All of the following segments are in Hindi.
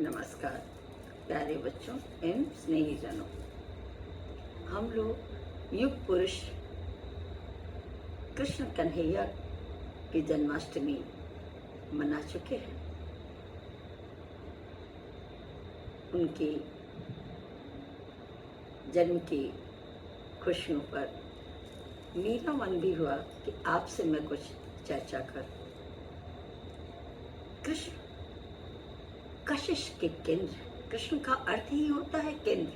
नमस्कार प्यारे बच्चों एवं स्नेहीजनों। हम लोग युग पुरुष कृष्ण कन्हैया की जन्माष्टमी मना चुके हैं। उनकी जन्म की खुशियों पर मेरा मन भी हुआ कि आपसे मैं कुछ चर्चा करूं। कृष्ण कशिश के केंद्र, कृष्ण का अर्थ ही होता है केंद्र,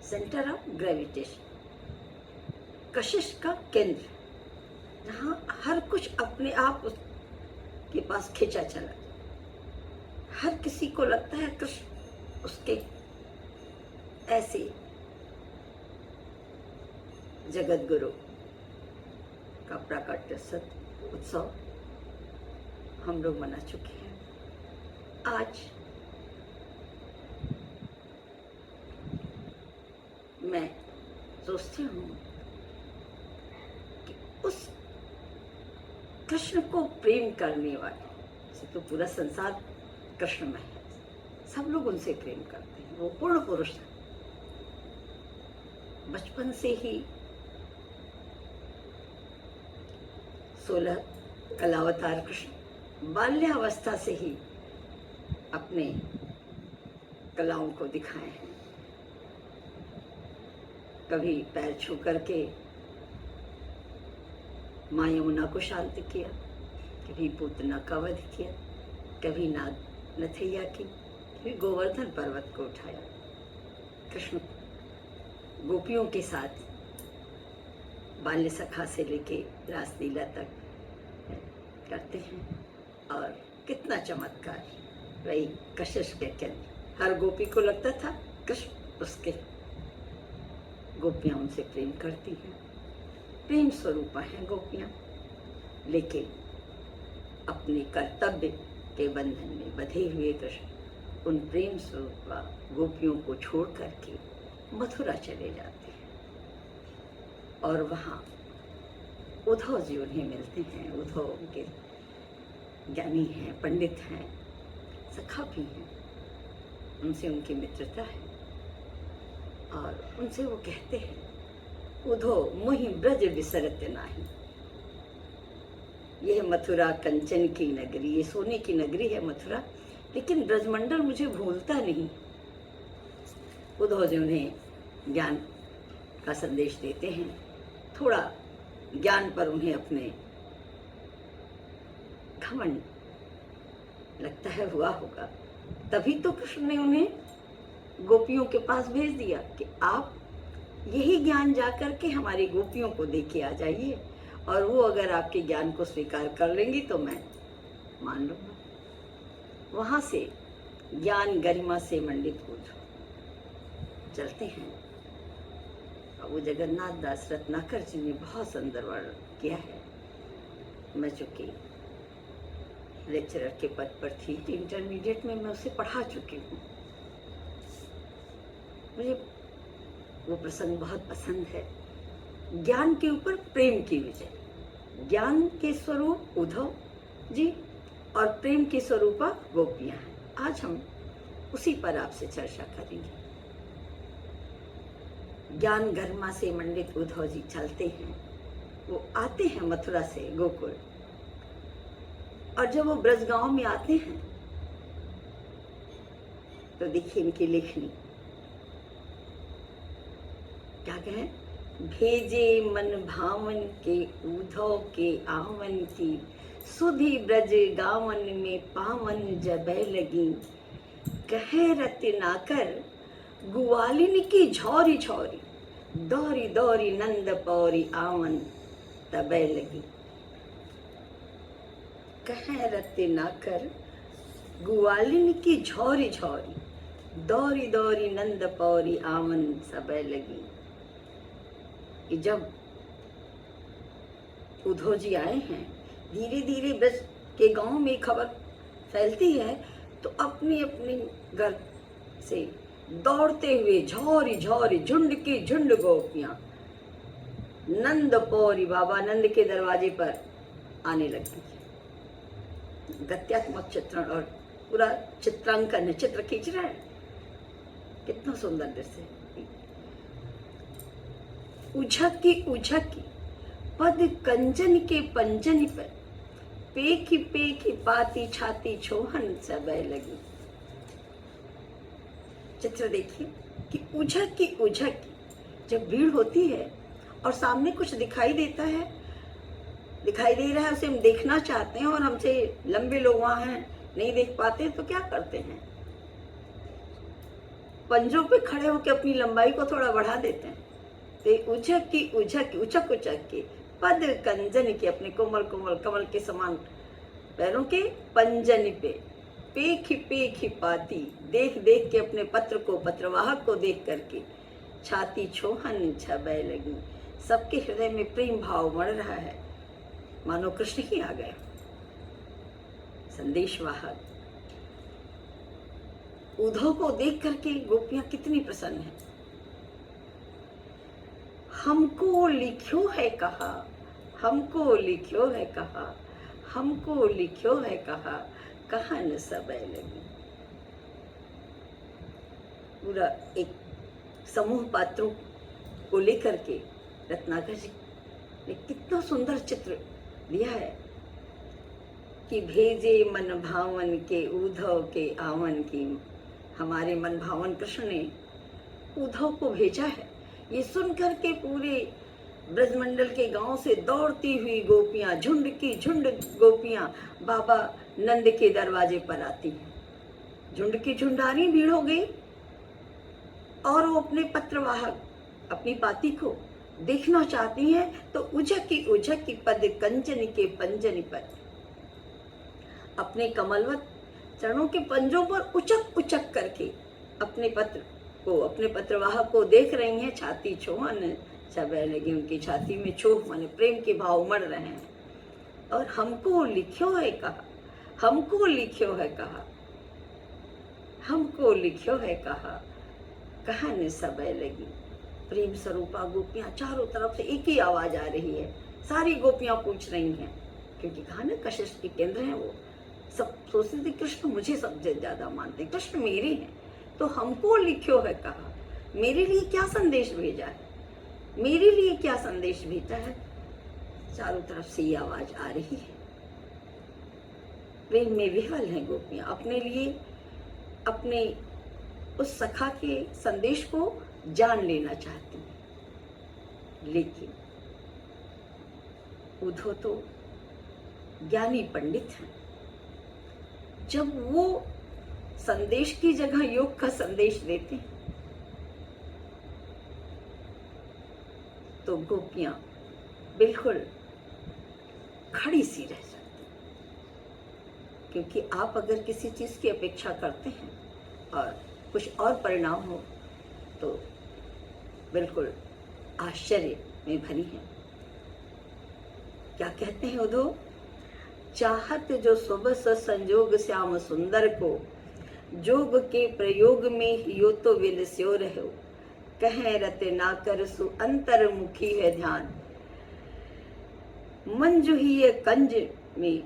सेंटर ऑफ ग्रेविटेशन। कशिश का केंद्र, जहाँ हर कुछ अपने आप उसके पास खींचा चला। हर किसी को लगता है कृष्ण उसके ऐसे जगत गुरु का प्राकट्य सत्य उत्सव हम लोग मना चुके हैं। आज मैं सोचती हूँ कि उस कृष्ण को प्रेम करने वाले से तो पूरा संसार कृष्णमय है, सब लोग उनसे प्रेम करते हैं। वो पूर्ण पुरुष है। बचपन से ही 16 कलावतार कृष्ण बाल्यावस्था से ही अपने कलाओं को दिखाए हैं। कभी पैर छू करके माँ यमुना को शांत किया, कभी पूतना का वध किया, कभी नाग नथैया की, कभी गोवर्धन पर्वत को उठाया। कृष्ण गोपियों के साथ बाल्य सखा से लेके रासलीला तक करते हैं। और कितना चमत्कार, वही कशिश के केंद्र। हर गोपी को लगता था कृष्ण उसके, गोपियां उनसे प्रेम करती हैं, प्रेम स्वरूपा हैं गोपियां, लेकिन अपने कर्तव्य के बंधन में बंधे हुए कृष्ण उन प्रेम स्वरूपा गोपियों को छोड़ करके मथुरा चले जाते हैं। और वहाँ उद्धव जी उन्हें मिलते हैं। उद्धव उनके ज्ञानी हैं, पंडित हैं, सखा भी हैं। उनसे उनकी मित्रता है और उनसे वो कहते हैं, उद्धव मोहि ब्रज विसरत नाही। यह मथुरा कंचन की नगरी, ये सोने की नगरी है मथुरा, लेकिन ब्रजमंडल मुझे भूलता नहीं। उद्धव जी उन्हें ज्ञान का संदेश देते हैं। थोड़ा ज्ञान पर उन्हें अपने घमंड लगता है हुआ होगा, तभी तो कृष्ण ने उन्हें गोपियों के पास भेज दिया कि आप यही ज्ञान जाकर के हमारी गोपियों को देके आ जाइए, और वो अगर आपके ज्ञान को स्वीकार कर लेंगी तो मैं मान लूंगा। वहां से ज्ञान गरिमा से मंडित हो चलते हैं। वो जगन्नाथ दास रत्नाकर जी ने बहुत सुंदर वर्णन किया है। मैं चूंकि लेक्चरर के पद पर थी, इंटरमीडिएट में मैं उसे पढ़ा चुकी हूँ। मुझे वो प्रसंग बहुत पसंद है। ज्ञान के ऊपर प्रेम की विजय। ज्ञान के स्वरूप उद्धव जी और प्रेम की स्वरूपा गोपियां हैं। आज हम उसी पर आपसे चर्चा करेंगे। ज्ञान गरिमा से मंडित उद्धव जी चलते हैं। वो आते हैं मथुरा से गोकुल, और जब वो ब्रजगांव में आते हैं तो देखिए इनकी लेखनी क्या कहें, भेजे मन भावन के उद्धव के आवन की, सुधि ब्रज गावन में पावन जबै लगी, कहे रति नाकर गुवालिन की झौरी झौरी, दौरी दौरी नंद पौरी आवन तबै लगी। कहे रति नाकर गुवालिन की झौरी झौरी, दौरी दौरी नंद पौरी आवन सबे लगी। कि जब उद्धव जी आए हैं, धीरे धीरे ब्रज के गांव में खबर फैलती है, तो अपनी अपनी घर से दौड़ते हुए झौरी झौरी झुंड की झुंड गोपियां नंद पौरी बाबा नंद के दरवाजे पर आने लगती है। गत्यात्मक चित्रण और पूरा चित्रांकन, चित्र खींच रहे हैं। कितना सुंदर दृश्य है। उझकी उझकी पद कंजन के पंजन पर, पेखी पेखी पाती छाती छोहन सबे लगी। चित्र देखिए कि उझकी उझकी जब भीड़ होती है और सामने कुछ दिखाई देता है, दिखाई दे रहा है, उसे हम देखना चाहते हैं और हमसे लंबे लोग वहां हैं, नहीं देख पाते, तो क्या करते हैं, पंजों पे खड़े होकर अपनी लंबाई को थोड़ा बढ़ा देते हैं। तो उझक की उचक उचक के पद कंजन के, अपने कोमल कोमल कमल के समान पैरों के पंजन पे, पेखी पाती, देख देख के अपने पत्र को, पत्रवाहक को देख करके छाती छोहन छबे लगी। सबके हृदय में प्रेम भाव बढ़ रहा है, मानो कृष्ण ही आ गए। संदेशवाहक उद्धव को देख करके गोपियां कितनी प्रसन्न हैं। हमको लिख्यो है कहा, हमको लिख्यो है कहा, हमको लिख्यो है कहा, कहा न सबे लगी। पूरा एक समूह पात्रों को लेकर के रत्नाकर जी ने कितना सुंदर चित्र दिया है कि भेजे मन भावन के उद्धव के आवन की। हमारे मन भावन कृष्ण ने उद्धव को भेजा है। ये सुनकर के पूरे ब्रजमंडल के गांव से दौड़ती हुई गोपियां, झुंड की झुंड गोपियां बाबा नंद के दरवाजे पर आती हैं। झुंड की झुंडारी भीड़ हो गई और वो अपने पत्रवाहक, अपनी पाती को देखना चाहती हैं। तो उझक की पद कंचन के पंजन पर, अपने कमलवत चरणों के पंजों पर उचक उचक करके अपने पत्र को, अपने पत्रवाहक को देख रही हैं। छाती छोहन सबे लगी, उनकी छाती में छोह माने प्रेम के भाव उमड़ रहे हैं। और हमको लिख्यो है कहा, हमको लिख्यो है कहा, हमको लिख्यो है कहा, कहा न सबे लगी। प्रेम स्वरूपा गोपियां चारों तरफ से एक ही आवाज आ रही है। सारी गोपियां पूछ रही हैं, क्योंकि कहा ना कशिश के केंद्र हैं वो। सब सोचते थे कृष्ण मुझे सबसे ज्यादा मानते, कृष्ण मेरे हैं। तो हमको लिख्यो है कहा, मेरे लिए क्या संदेश भेजा है, मेरे लिए क्या संदेश भेजा है। चारों तरफ से ये आवाज आ रही है। प्रेम में विह्वल हैं गोपियां, अपने लिए, अपने उस सखा के संदेश को जान लेना चाहती हैं। लेकिन उद्धव तो ज्ञानी पंडित हैं। जब वो संदेश की जगह योग का संदेश देते हैं तो गोपियां बिल्कुल खड़ी सी रह जाती। क्योंकि आप अगर किसी चीज की अपेक्षा करते हैं और कुछ और परिणाम हो तो बिल्कुल आश्चर्य में भरी है। क्या कहते हैं उद्धव, चाहत जो सुबह संजोग श्याम सुंदर को, जोग के प्रयोग में यो तो विलस्यो रहो, कह रते ना कर सु अंतर्मुखी है ध्यान, मंजु ही ये कंज में,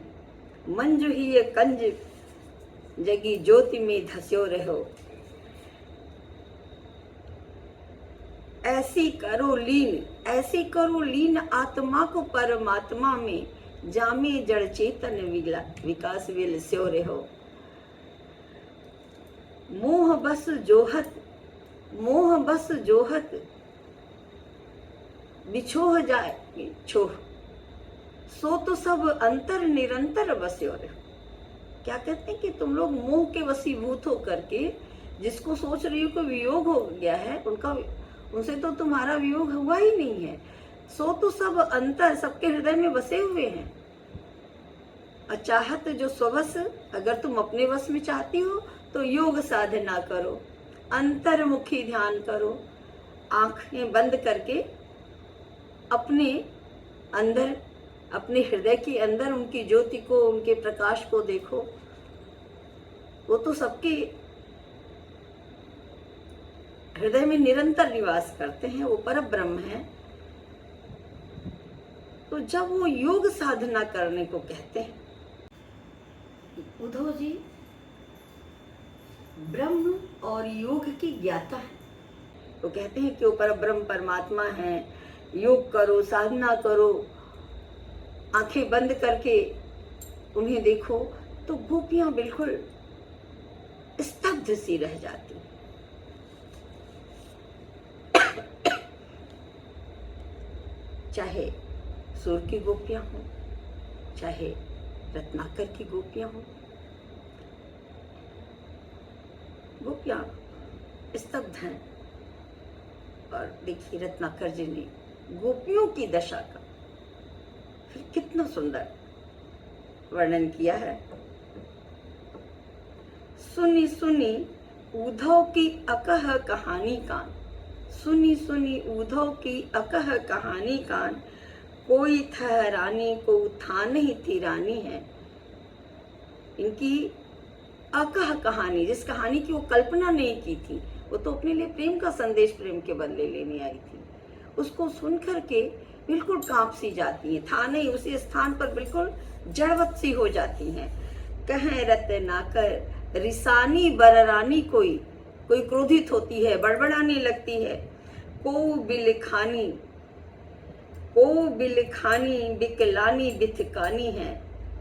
मंजु ही ये कंज जगी ज्योति में धस्यो रहो, ऐसी करो लीन आत्मा को परमात्मा में, जामे जड़ चेतन विकास विलस्यो रहो, मोह बस जोहत बिछोह जाए छोह, सो तो सब अंतर निरंतर बस्यो रहो। क्या कहते हैं कि तुम लोग मोह के वशीभूत हो करके जिसको सोच रही हो कि वियोग हो गया है, उनसे तो तुम्हारा वियोग हुआ ही नहीं है। सो तो सब अंतर, सबके हृदय में बसे हुए हैं। अचाहत जो स्ववश, अगर तुम अपने वश में चाहती हो तो योग साधना करो, अंतर्मुखी ध्यान करो, आंखें बंद करके अपने अंदर, अपने हृदय के अंदर उनकी ज्योति को, उनके प्रकाश को देखो। वो तो सबके हृदय में निरंतर निवास करते हैं, वो परम ब्रह्म है। तो जब वो योग साधना करने को कहते हैं उद्धव जी ब्रह्म और योग की ज्ञाता है। वो कहते हैं कि वो परब्रह्म परमात्मा है, योग करो, साधना करो, आंखें बंद करके उन्हें देखो, तो गोपियां बिल्कुल स्तब्ध सी रह जाती। चाहे सुर की गोपियां हों, चाहे रत्नाकर की गोपियां हों, गोपियां स्तब्ध हैं। और देखिए रत्नाकर जी ने गोपियों की दशा का फिर कितना सुंदर वर्णन किया है। सुनी सुनी उद्धव की अकह कहानी कान, सुनी सुनी उद्धव की अकह कहानी कान, कोई था रानी को था नहीं थी रानी है। इनकी अकह कहानी, जिस कहानी की वो कल्पना नहीं की थी, वो तो अपने लिए प्रेम का संदेश प्रेम के बदले लेने आई थी, उसको सुन करके बिल्कुल कांप सी जाती है, था नहीं उसी स्थान पर बिल्कुल जड़वत सी हो जाती हैं। कहें रत्नाकर रिसानी बररानी, कोई कोई क्रोधित होती है, बड़बड़ाने लगती है। को बिलखानी बिकलानी बिथकानी है,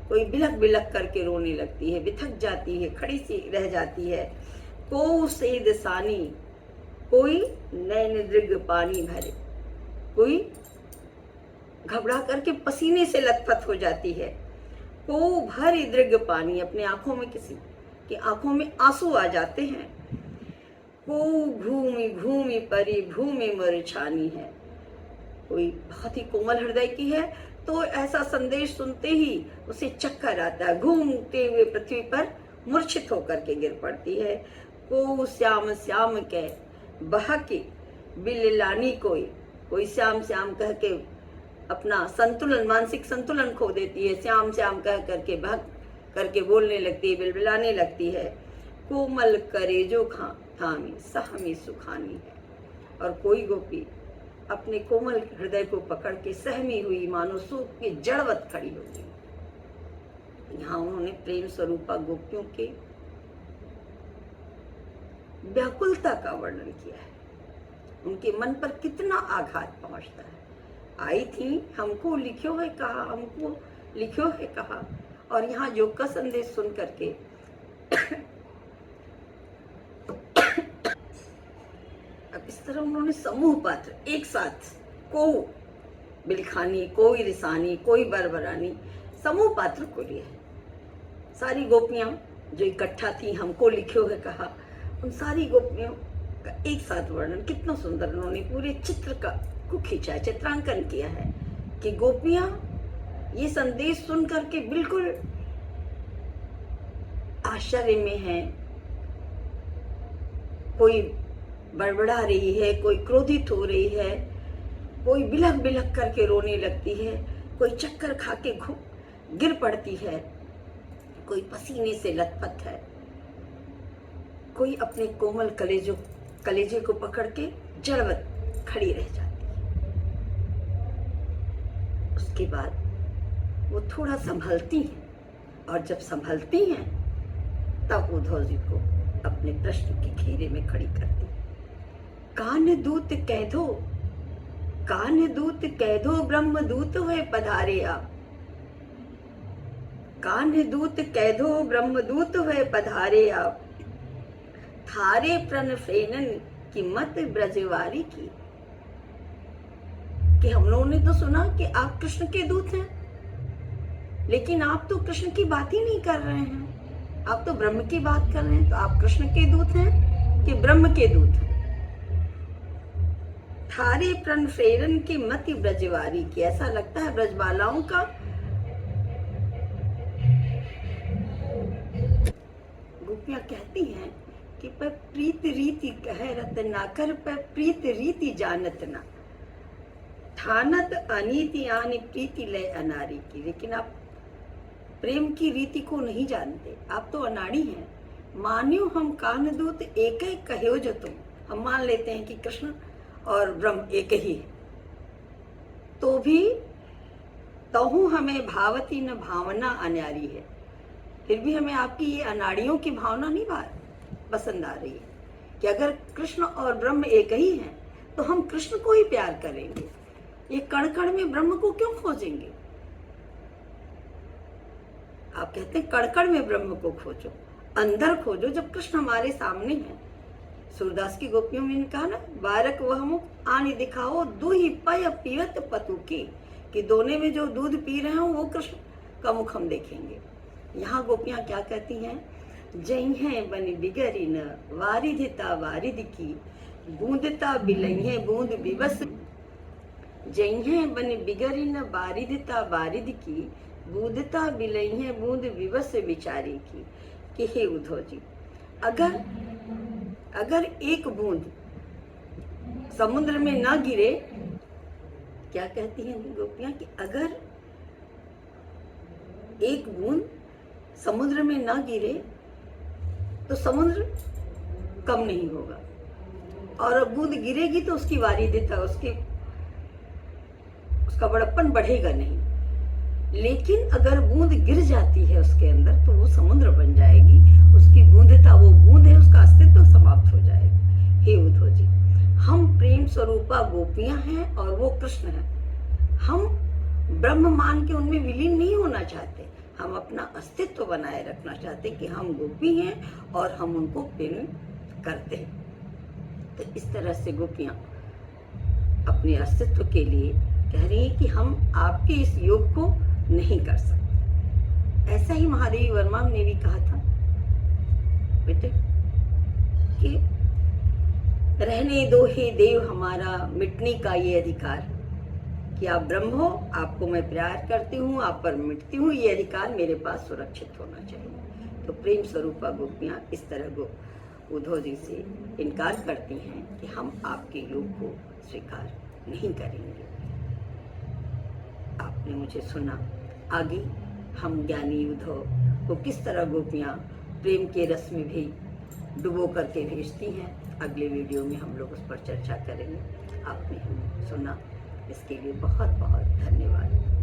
कोई बिलख बिलख करके रोने लगती है, बिथक जाती है, खड़ी सी रह जाती है। को सेदसानी, कोई नैन दृग पानी भरे, कोई घबरा करके पसीने से लथपथ हो जाती है। को भर दृग पानी, अपने आंखों में किसी की आंखों में आंसू आ जाते हैं। को घूमी घूमी परी भूमि मरछानी है, कोई बहुत ही कोमल हृदय की है तो ऐसा संदेश सुनते ही उसे चक्कर आता है, घूमते हुए पृथ्वी पर मूर्छित होकर के गिर पड़ती है। को श्याम श्याम के बहके बिललानी, कोई श्याम श्याम कह के अपना संतुलन, मानसिक संतुलन खो देती है, श्याम श्याम कह करके बहक करके बोलने लगती है, बिलबिलाने लगती है। कोमल करे जो थामी सहमी सुखानी है, और कोई गोपी अपने कोमल हृदय को पकड़ के सहमी हुई मानो सूख के जड़वत खड़ी हो गई। यहाँ उन्होंने प्रेम स्वरूपा गोपियों के व्याकुलता का वर्णन किया है, उनके मन पर कितना आघात पहुंचता है। आई थी, हमको लिखो है कहा, हमको लिखो है कहा, और यहाँ योग का संदेश सुन करके अब इस तरह उन्होंने समूह पात्र एक साथ, को बिलखानी, कोई रिसानी, कोई बरबरानी, समूह पात्र को लिया है। सारी गोपियां जो इकट्ठा थी, हमको लिखो है कहा, उन सारी गोपियों का एक साथ वर्णन कितना सुंदर उन्होंने पूरे चित्र को खींचा है, चित्रांकन किया है कि गोपियां ये संदेश सुन करके बिल्कुल आश्चर्य में हैं। कोई बड़बड़ा रही है, कोई क्रोधित हो रही है, कोई बिलख बिलख करके रोने लगती है, कोई चक्कर खा के गिर पड़ती है, कोई पसीने से लथपथ है, कोई अपने कोमल कलेजे को पकड़ के जड़वत खड़ी रह जाती है। उसके बाद वो थोड़ा संभलती हैं, और जब संभलती हैं तब उद्धव जी को अपने प्रश्न के घेरे में खड़ी करती। कान दूत कह दो, कान दूत कह दो, ब्रह्म दूत हुए पधारे आप। कान दूत कह दो, ब्रह्म दूत हुए पधारे आप। थारे प्रण फेनन की मत ब्रजवारी की, कि हम लोगों ने तो सुना कि आप कृष्ण के दूत हैं, लेकिन आप तो कृष्ण की बात ही नहीं कर रहे हैं, आप तो ब्रह्म की बात कर रहे हैं। तो आप कृष्ण के दूत हैं कि ब्रह्म के दूत हैं? थारे प्रण फेरन की मति ब्रजवारी की, ऐसा लगता है ब्रजबालाओं का गोपियां कहती हैं कि पर प्रीत रीति कह रत्नाकर, पर प्रीत रीति जानत ना, ठानत अनीति आनी प्रीति लय अनारी की। लेकिन आप प्रेम की रीति को नहीं जानते, आप तो अनाड़ी हैं। मान्यो हम कानदूत एक ही कहो जो तुम, हम मान लेते हैं कि कृष्ण और ब्रह्म एक ही है, तो भी तहु हमें भावती न भावना अनारी है। फिर भी हमें आपकी ये अनाड़ियों की भावना नहीं पसंद आ रही है कि अगर कृष्ण और ब्रह्म एक ही हैं तो हम कृष्ण को ही प्यार करेंगे, ये कण कण में ब्रह्म को क्यों खोजेंगे? आप कहते हैं कण कण में ब्रह्म को खोजो, अंदर खोजो जब कृष्ण हमारे सामने है। सूरदास की गोपियों में कहा ना, बारक वह मुख आने दिखाओ दूही पय पीवत पतु की, कि दोने में जो दूध पी रहे हो वो कृष्ण का मुख हम देखेंगे। यहाँ गोपियां क्या कहती हैं, जई हैं बन बिगरी न वारिधिता वारिधि की, बूंदता बिलई है बूंद विवस, जई हैं बन बिगरी न वारिधिता वारिधि की, बूंदता बिलई है बूंद विवस विचारी की। कि हे उद्धव जी, अगर एक बूंद समुद्र में ना गिरे, क्या कहती हैं गोपियां कि अगर एक बूंद समुद्र में ना गिरे तो समुद्र कम नहीं होगा, और बूंद गिरेगी तो उसकी वारिधता, उसका बड़प्पन बढ़ेगा नहीं। लेकिन अगर बूंद गिर जाती है उसके अंदर तो वो समुद्र बन जाएगी, उसकी बूंदता, वो बूंद है, उसका अस्तित्व समाप्त हो जाएगा। हे उद्धव जी, हम प्रेम स्वरूपा गोपियां हैं और वो कृष्ण हैं। हम ब्रह्म मान के उनमें विलीन नहीं होना चाहते, हम अपना अस्तित्व बनाए रखना चाहते कि हम गोपी हैं और हम उनको प्रेम करते हैं। तो इस तरह से गोपियां अपने अस्तित्व के लिए कह रही हैं कि हम आपके इस योग को नहीं कर सकते। ऐसा ही महादेवी वर्मा ने भी कहा था बेटे कि रहने दो हे देव हमारा मिटने का ये अधिकार, कि आप ब्रह्म हो, आपको मैं प्यार करती हूँ, आप पर मिटती हूँ, ये अधिकार मेरे पास सुरक्षित होना चाहिए। तो प्रेम स्वरूपा गोपियां इस तरह उद्धव जी से इनकार करती हैं कि हम आपके योग को स्वीकार नहीं करेंगे। आपने मुझे सुना, आगे हम ज्ञानी उद्धव को किस तरह गोपियां प्रेम के रस में भी डुबो करके भेजती हैं, अगले वीडियो में हम लोग उस पर चर्चा करेंगे। आपने हमें सुना, इसके लिए बहुत बहुत धन्यवाद।